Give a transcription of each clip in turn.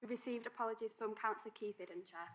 We've received apologies from Councillor Keithidden, Chair.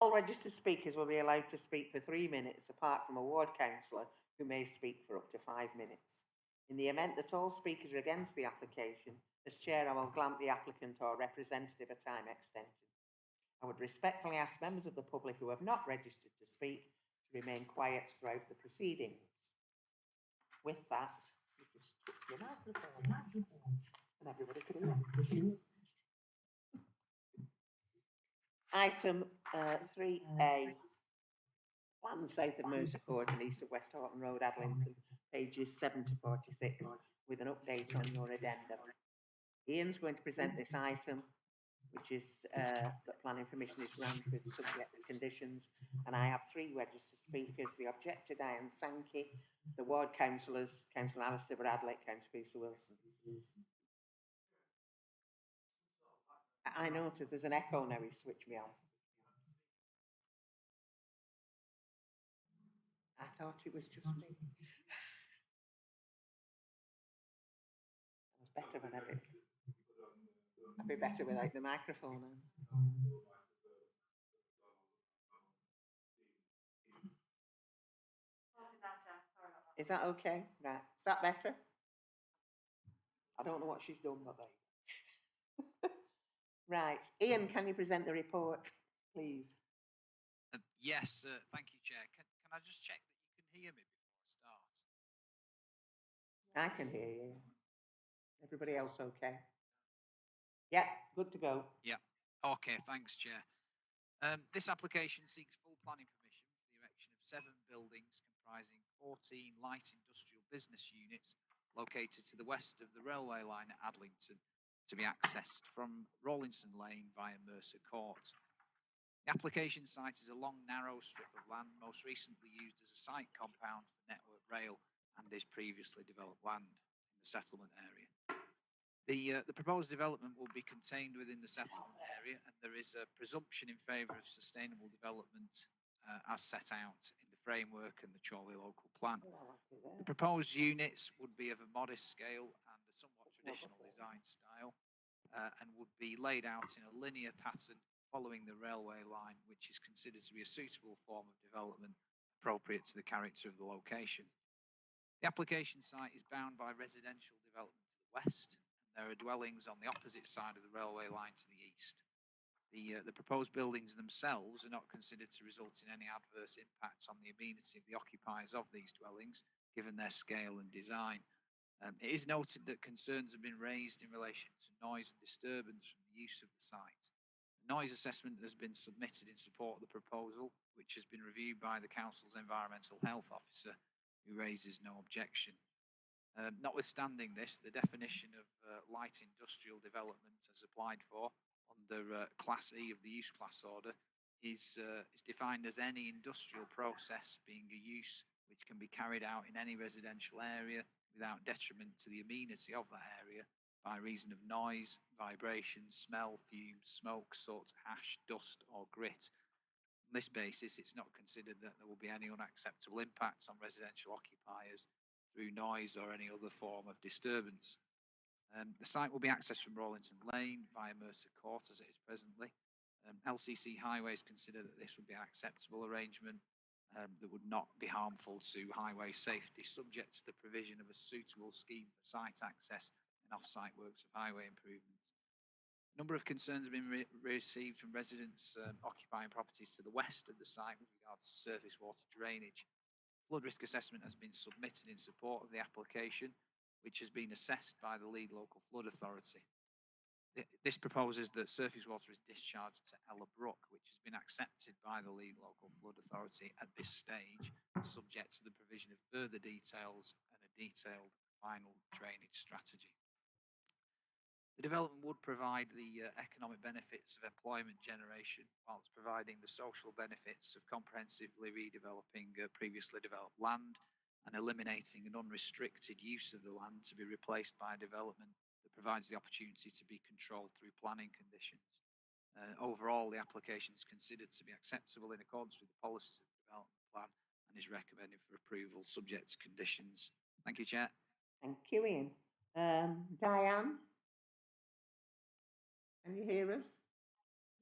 All registered speakers will be allowed to speak for 3 minutes, apart from a ward councillor who may speak for up to 5 minutes. In the event that all speakers are against the application, as chair, I will grant the applicant or representative a time extension. I would respectfully ask members of the public who have not registered to speak to remain quiet throughout the proceedings. With that, you just switch your microphone and everybody could hear. Item 3A, plan south of Mercer Court and east of West Horton Road, Adlington, pages 7 to 46, with an update on your addendum. Ian's going to present this item, which is that planning permission is granted subject to conditions, and I have 3 registered speakers: the objector, Diane Sankey, the ward councillors, Councillor Alistair Bradley, Councillor Peter Wilson. I noticed there's an echo now, he switched me on. I thought it was just me. That was better when I did. I'd be better without the microphone on. Is that okay? Right. Is that better? I don't know what she's done, but they. Right. Ian, can you present the report, please? Yes, thank you, Chair. Can I just check that you can hear me before I start? I can hear you. Everybody else okay? Yeah, good to go. Yeah. Okay, thanks, Chair. This application seeks full planning permission for the erection of 7 buildings comprising 14 light industrial business units located to the west of the railway line at Adlington to be accessed from Rawlinson Lane via Mercer Court. The application site is a long, narrow strip of land most recently used as a site compound for Network Rail and is previously developed land in the settlement area. The proposed development will be contained within the settlement area, and there is a presumption in favour of sustainable development as set out in the framework and the Chorley local plan. The proposed units would be of a modest scale and a somewhat traditional design style, and would be laid out in a linear pattern following the railway line, which is considered to be a suitable form of development appropriate to the character of the location. The application site is bound by residential development to the west. There are dwellings on the opposite side of the railway line to the east. The proposed buildings themselves are not considered to result in any adverse impacts on the amenity of the occupiers of these dwellings, given their scale and design. It is noted that concerns have been raised in relation to noise and disturbance from the use of the site. The noise assessment has been submitted in support of the proposal, which has been reviewed by the Council's Environmental Health Officer, who raises no objection. Notwithstanding this, the definition of light industrial development as applied for under Class E of the use class order is defined as any industrial process being a use which can be carried out in any residential area without detriment to the amenity of that area by reason of noise, vibration, smell, fumes, smoke, soot, ash, dust or grit. On this basis, it's not considered that there will be any unacceptable impacts on residential occupiers through noise or any other form of disturbance. The site will be accessed from Rawlinson Lane via Mercer Court as it is presently. LCC Highways consider that this would be an acceptable arrangement that would not be harmful to highway safety, subject to the provision of a suitable scheme for site access and off-site works of highway improvements. A number of concerns have been received from residents occupying properties to the west of the site with regards to surface water drainage. Flood risk assessment has been submitted in support of the application, which has been assessed by the lead local flood authority. This proposes that surface water is discharged to Ella Brook, which has been accepted by the lead local flood authority at this stage, subject to the provision of further details and a detailed final drainage strategy. The development would provide the economic benefits of employment generation whilst providing the social benefits of comprehensively redeveloping previously developed land and eliminating an unrestricted use of the land to be replaced by a development that provides the opportunity to be controlled through planning conditions. Overall, the application is considered to be acceptable in accordance with the policies of the development plan and is recommended for approval subject to conditions. Thank you, Chair. Thank you, Ian. Diane? Can you hear us?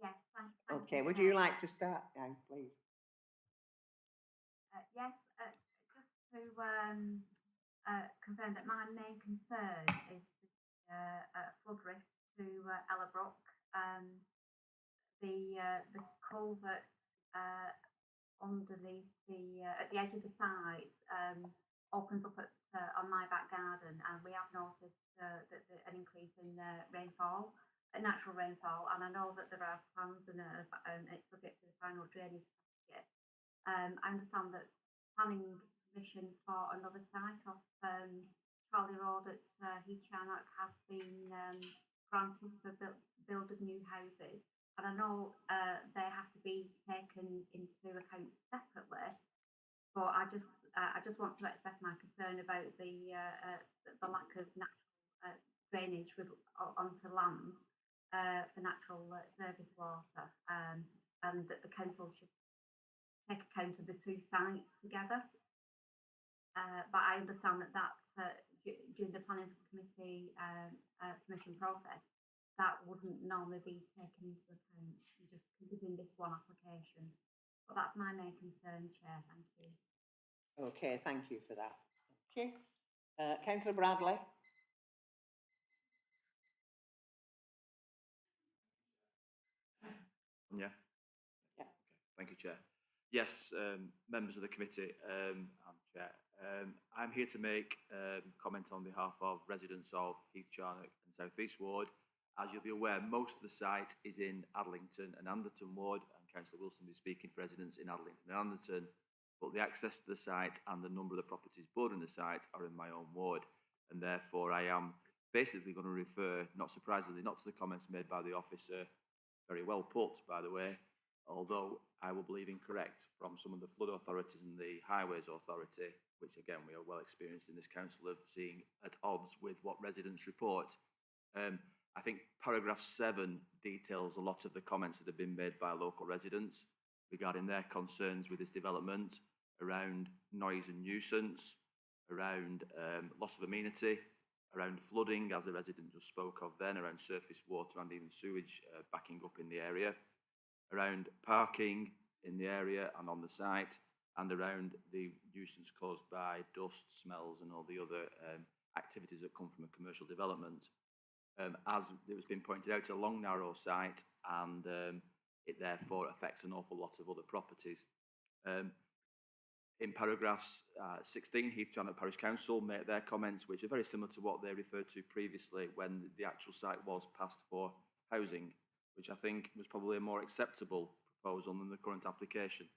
Yes, thank Okay, you, would Chair. you like to start, Diane, please? Yes, just to confirm that my main concern is the flood risk to Ella Brook. The culvert underneath at the edge of the site opens up on my back garden, and we have noticed that an increase in rainfall, natural rainfall, and I know that there are plans and it's subject to the final drainage strategy. I understand that planning permission for another site off Charlie Road at Heath Charnock has been granted for build of new houses, and I know they have to be taken into account separately. But I just want to express my concern about the lack of natural drainage onto land for natural surface water, and that the council should take account of the two sites together. But I understand that during the planning committee permission process, that wouldn't normally be taken into account, just within this one application. But that's my main concern, Chair. Thank you. Okay, thank you for that. Thank you. Councillor Bradley? Yeah. Yeah. Okay. Thank you, Chair. Yes, members of the committee, I'm Chair. I'm here to make comment on behalf of residents of Heath Charnock and South East Ward as you'll be aware, most of the site is in Adlington and Anderton ward, and Councillor Wilson will be speaking for residents in Adlington and Anderton, but the access to the site and the number of the properties bordering the site are in my own ward, and therefore I am basically going to refer, not surprisingly, not to the comments made by the officer, very well put, by the way, although I will believe incorrect, from some of the flood authorities and the highways authority, which again we are well experienced in this council of seeing at odds with what residents report. I think paragraph 7 details a lot of the comments that have been made by local residents regarding their concerns with this development around noise and nuisance, around loss of amenity, around flooding, as the resident just spoke of then, around surface water and even sewage backing up in the area, around parking in the area and on the site, and around the nuisance caused by dust, smells and all the other activities that come from a commercial development. As it was been pointed out, it's a long, narrow site, and it therefore affects an awful lot of other properties. In paragraphs 16, Heath Charnock Parish Council make their comments, which are very similar to what they referred to previously when the actual site was passed for housing, which I think was probably a more acceptable proposal than the current application.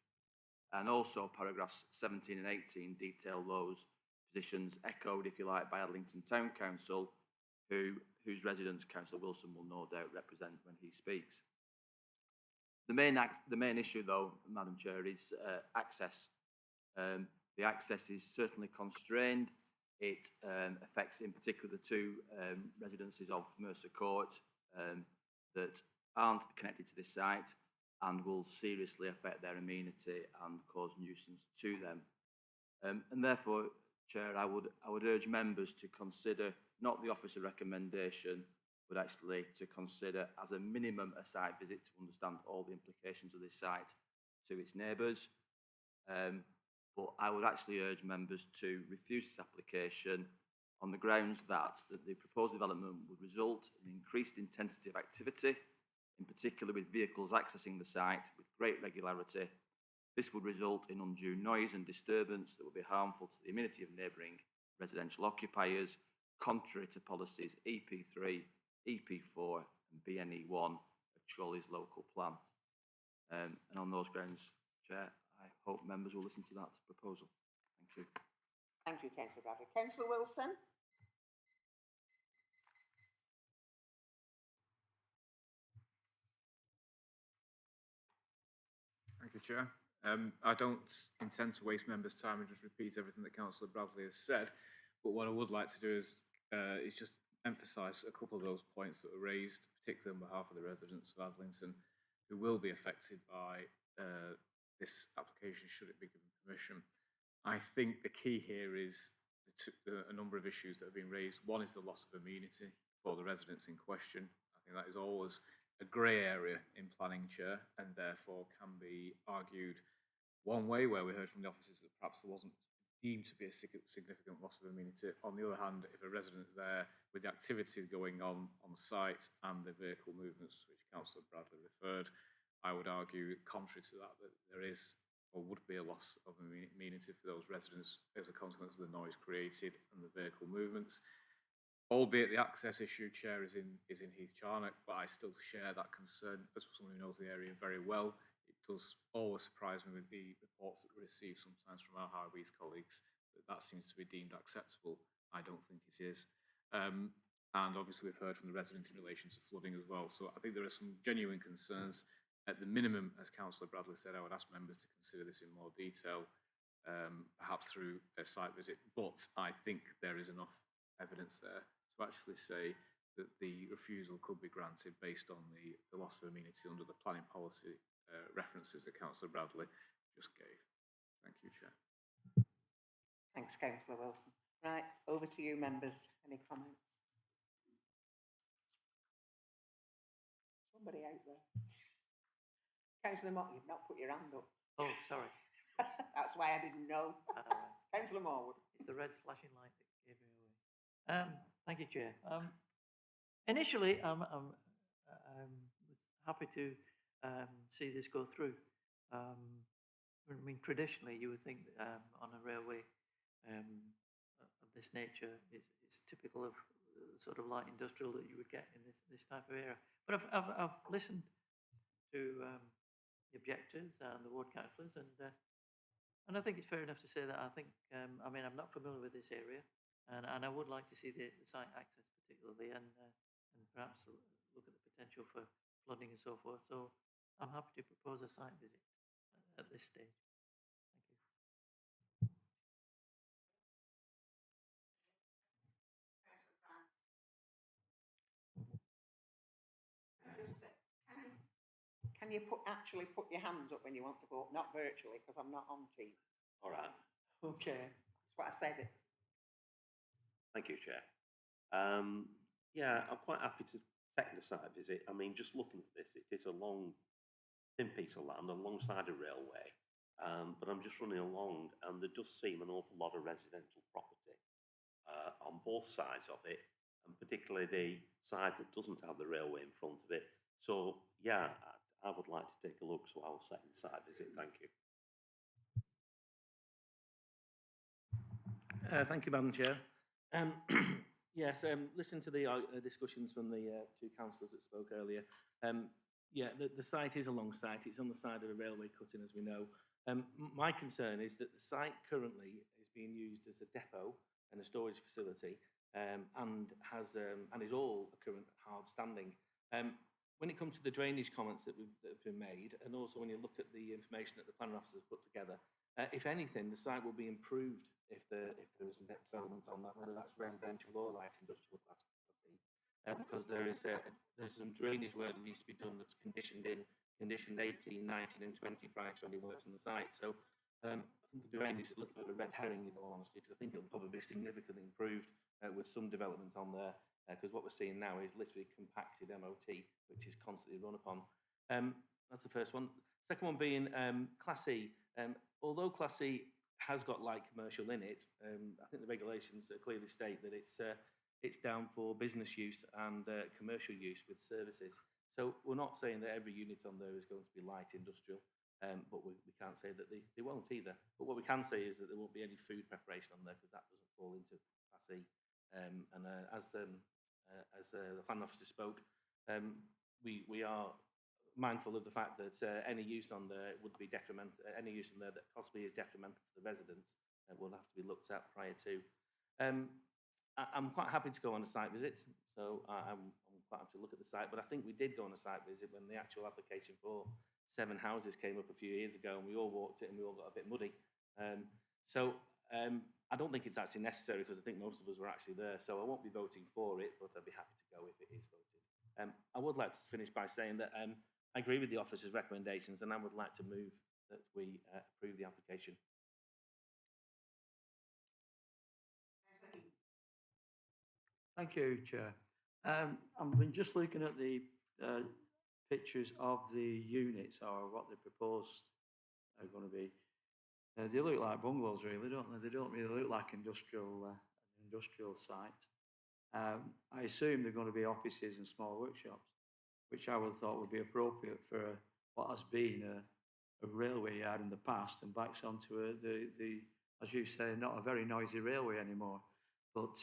And also paragraphs 17 and 18 detail those positions echoed, if you like, by Adlington Town Council, whose residents Councillor Wilson will no doubt represent when he speaks. The main issue, though, Madam Chair, is access. The access is certainly constrained. It affects in particular the two residences of Mercer Court that aren't connected to this site and will seriously affect their amenity and cause nuisance to them. And therefore, Chair, I would urge members to consider not the officer recommendation, but actually to consider as a minimum a site visit to understand all the implications of this site to its neighbours. But I would actually urge members to refuse this application on the grounds that the proposed development would result in increased intensity of activity, in particular with vehicles accessing the site with great regularity. This would result in undue noise and disturbance that would be harmful to the amenity of neighbouring residential occupiers, contrary to policies EP3, EP4 and BNE1 of Chorley's local plan. And on those grounds, Chair, I hope members will listen to that proposal. Thank you. Thank you, Councillor Bradley. Councillor Wilson? Thank you, Chair. I don't intend to waste members' time and just repeat everything that Councillor Bradley has said, but what I would like to do is just emphasise a couple of those points that were raised, particularly on behalf of the residents of Adlington, who will be affected by this application should it be given permission. I think the key here is a number of issues that have been raised. One is the loss of amenity for the residents in question. I think that is always a grey area in planning, Chair, and therefore can be argued one way, where we heard from the officers that perhaps there wasn't deemed to be a significant loss of amenity. On the other hand, if a resident there with the activities going on site and the vehicle movements to which Councillor Bradley referred, I would argue, contrary to that, that there is or would be a loss of amenity for those residents as a consequence of the noise created and the vehicle movements. Albeit the access issue, Chair, is in Heath Charnock, but I still share that concern as someone who knows the area very well. It does always surprise me with the reports that we receive sometimes from our highways colleagues that seems to be deemed acceptable. I don't think it is. And obviously we've heard from the residents in relation to flooding as well. So I think there are some genuine concerns. At the minimum, as Councillor Bradley said, I would ask members to consider this in more detail, perhaps through a site visit. But I think there is enough evidence there to actually say that the refusal could be granted based on the loss of amenity under the planning policy references that Councillor Bradley just gave. Thank you, Chair. Thanks, Councillor Wilson. Right, over to you, members. Any comments? Somebody out there. Councillor Mott, you've not put your hand up. Oh, sorry. That's why I didn't know. Councillor Morwood. It's the red flashing light that gave me away. Thank you, Chair. Initially, I was happy to see this go through. I mean, traditionally, you would think on a railway of this nature, it's typical of the sort of light industrial that you would get in this type of area. But I've listened to the objectors and the ward councillors, and I think it's fair enough to say that I think, I mean, I'm not familiar with this area, and I would like to see the site access particularly, and perhaps look at the potential for flooding and so forth. So I'm happy to propose a site visit at this stage. Thank you. Can you actually put your hands up when you want to vote, not virtually, because I'm not on Teams. All right. Okay, that's what I said. Thank you, Chair. Yeah, I'm quite happy to take the site visit. I mean, just looking at this, it is a long, thin piece of land alongside a railway. But I'm just running along, and there does seem an awful lot of residential property on both sides of it, and particularly the side that doesn't have the railway in front of it. So, yeah, I would like to take a look, so I will second the site visit. Thank you. Thank you, Madam Chair. Yes, listen to the discussions from the two councillors that spoke earlier. Yeah, the site is a long site. It's on the side of a railway cutting, as we know. My concern is that the site currently is being used as a depot and a storage facility, and is all current hard standing. When it comes to the drainage comments that have been made, and also when you look at the information that the planning officers put together, if anything, the site will be improved if there is a development on that, whether that's residential or light industrial class C, because there's some drainage work that needs to be done that's conditioned 18, 19 and 20 prior to any works on the site. So I think the drainage is a little bit of a red herring, in all honesty, because I think it'll probably be significantly improved with some development on there, because what we're seeing now is literally compacted MOT, which is constantly run upon. That's the first one. Second one being Class E. Although Class E has got light commercial in it, I think the regulations clearly state that it's down for business use and commercial use with services. So we're not saying that every unit on there is going to be light industrial, but we can't say that they won't either. But what we can say is that there won't be any food preparation on there, because that doesn't fall into Class E. As the planning officer spoke, we are mindful of the fact that any use on there would be detrimental. Any use on there that possibly is detrimental to the residents will have to be looked at prior to. I'm quite happy to go on a site visit, so I'm quite happy to look at the site. But I think we did go on a site visit when the actual application for 7 houses came up a few years ago, and we all walked it and we all got a bit muddy. I don't think it's actually necessary, because I think most of us were actually there. So I won't be voting for it, but I'd be happy to go if it is voted. I would like to finish by saying that I agree with the officer's recommendations, and I would like to move that we approve the application. Thank you, Chair. I've been just looking at the pictures of the units, or what they proposed are going to be. They look like bungalows, really, don't they? They don't really look like an industrial site. I assume they're going to be offices and small workshops, which I would have thought would be appropriate for what has been a railway yard in the past, and backs onto the as you say, not a very noisy railway anymore. But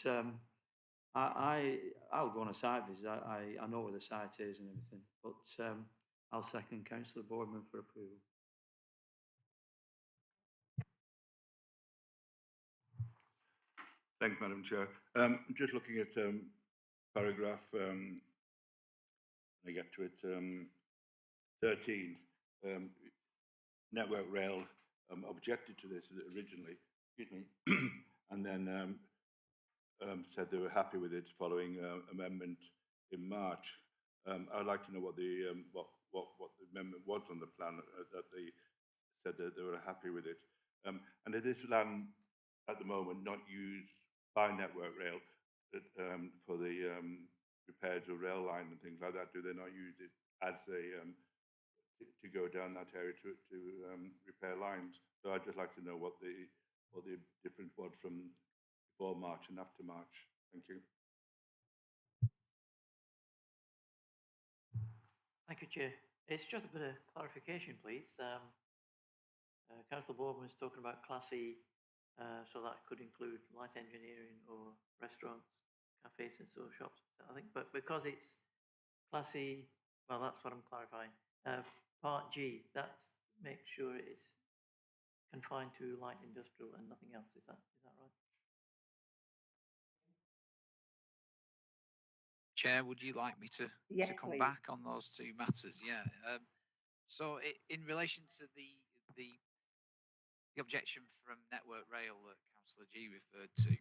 I'll go on a site visit. I know where the site is and everything, but I'll second Councillor Boardman for approval. Thank you, Madam Chair. I'm just looking at paragraph, I get to it, 13. Network Rail objected to this originally, excuse me, and then said they were happy with it following amendment in March. I'd like to know what the amendment was on the plan that they said that they were happy with it. And it is land at the moment not used by Network Rail for the repairs of rail line and things like that. Do they not use it as a to go down that area to repair lines? So I'd just like to know what the difference was from before March and after March. Thank you. Thank you, Chair. It's just a bit of clarification, please. Councillor Boardman was talking about Class E, so that could include light engineering or restaurants. cafes and so shops, I think, but because it's Class E, well, that's what I'm clarifying. Part G, that's make sure it is confined to light industrial and nothing else. Is that right? Chair, would you like me to Yes, come please. back on those two matters? Yeah. So in relation to the objection from Network Rail that Councillor G referred to,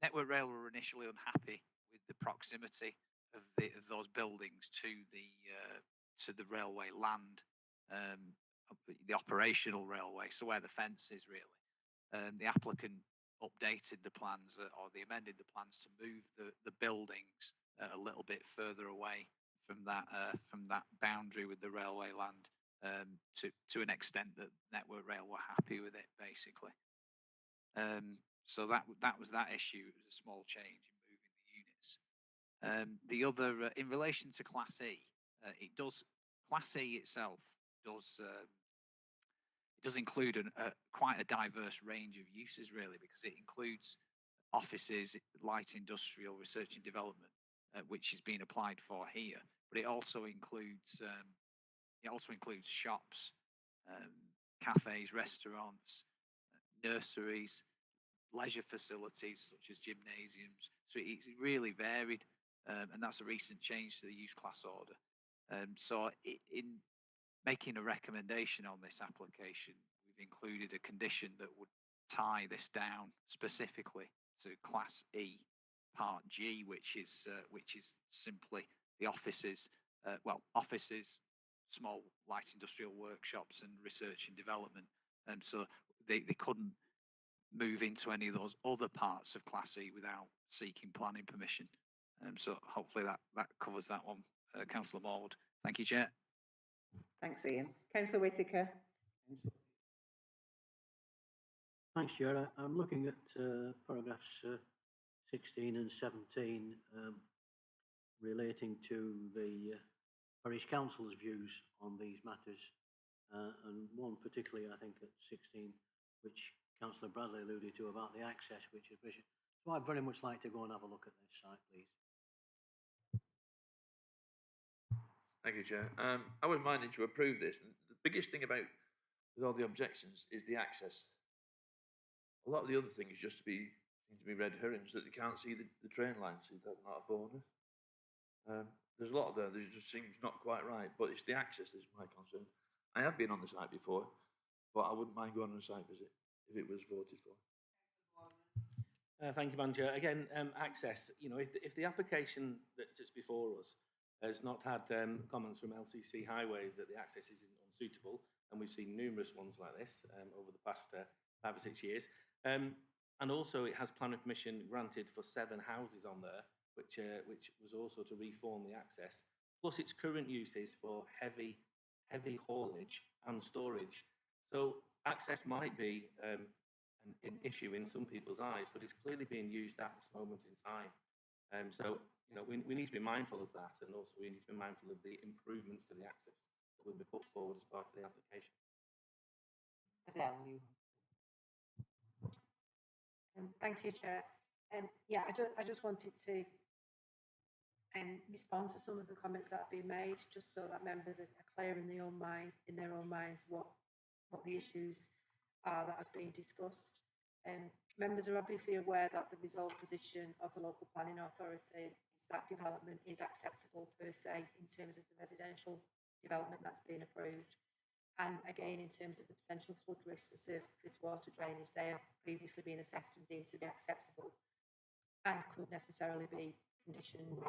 Network Rail were initially unhappy with the proximity of those buildings to the railway land, the operational railway, so where the fence is really. The applicant updated the plans or they amended the plans to move the buildings a little bit further away from that boundary with the railway land, to an extent that Network Rail were happy with it, basically. So that was that issue. It was a small change in moving the units. The other, in relation to Class E, Class E itself does include quite a diverse range of uses, really, because it includes offices, light industrial, research and development, which is being applied for here. But it also includes shops, cafes, restaurants, nurseries, leisure facilities such as gymnasiums. So it's really varied, and that's a recent change to the use class order. So in making a recommendation on this application, we've included a condition that would tie this down specifically to Class E, Part G, which is simply the offices, offices, small light industrial workshops, and research and development. So they couldn't move into any of those other parts of Class E without seeking planning permission. So hopefully that covers that one. Councillor Morwood. Thank you, Chair. Thanks, Ian. Councillor Whitaker. Thanks, Chair. I'm looking at paragraphs 16 and 17 relating to the Parish Council's views on these matters, and one particularly, I think, at 16, which Councillor Bradley alluded to about the access, which is vision. So I'd very much like to go and have a look at this site, please. Thank you, Chair. I was minded to approve this. And the biggest thing about with all the objections is the access. A lot of the other things just seem to be red herrings, that they can't see the train lines. See, that's not a bonus. There's a lot there that just seems not quite right, but it's the access that's my concern. I have been on the site before, but I wouldn't mind going on a site visit if it was voted for. Thank you, Madam Chair. Again, access, if the application that's before us has not had comments from LCC Highways that the access is unsuitable, and we've seen numerous ones like this over the past 5 or 6 years, and also it has planning permission granted for 7 houses on there, which was also to reform the access, plus its current uses for heavy haulage and storage. So access might be an issue in some people's eyes, but it's clearly being used at this moment in time. So we need to be mindful of that, and also we need to be mindful of the improvements to the access that will be put forward as part of the application. Thank you, Chair. I just wanted to respond to some of the comments that have been made, just so that members are clear in their own minds what the issues are that have been discussed. Members are obviously aware that the resolved position of the local planning authority is that development is acceptable per se in terms of the residential development that's been approved. And again, in terms of the potential flood risks, the surface water drainage, they have previously been assessed and deemed to be acceptable and could necessarily be conditioned.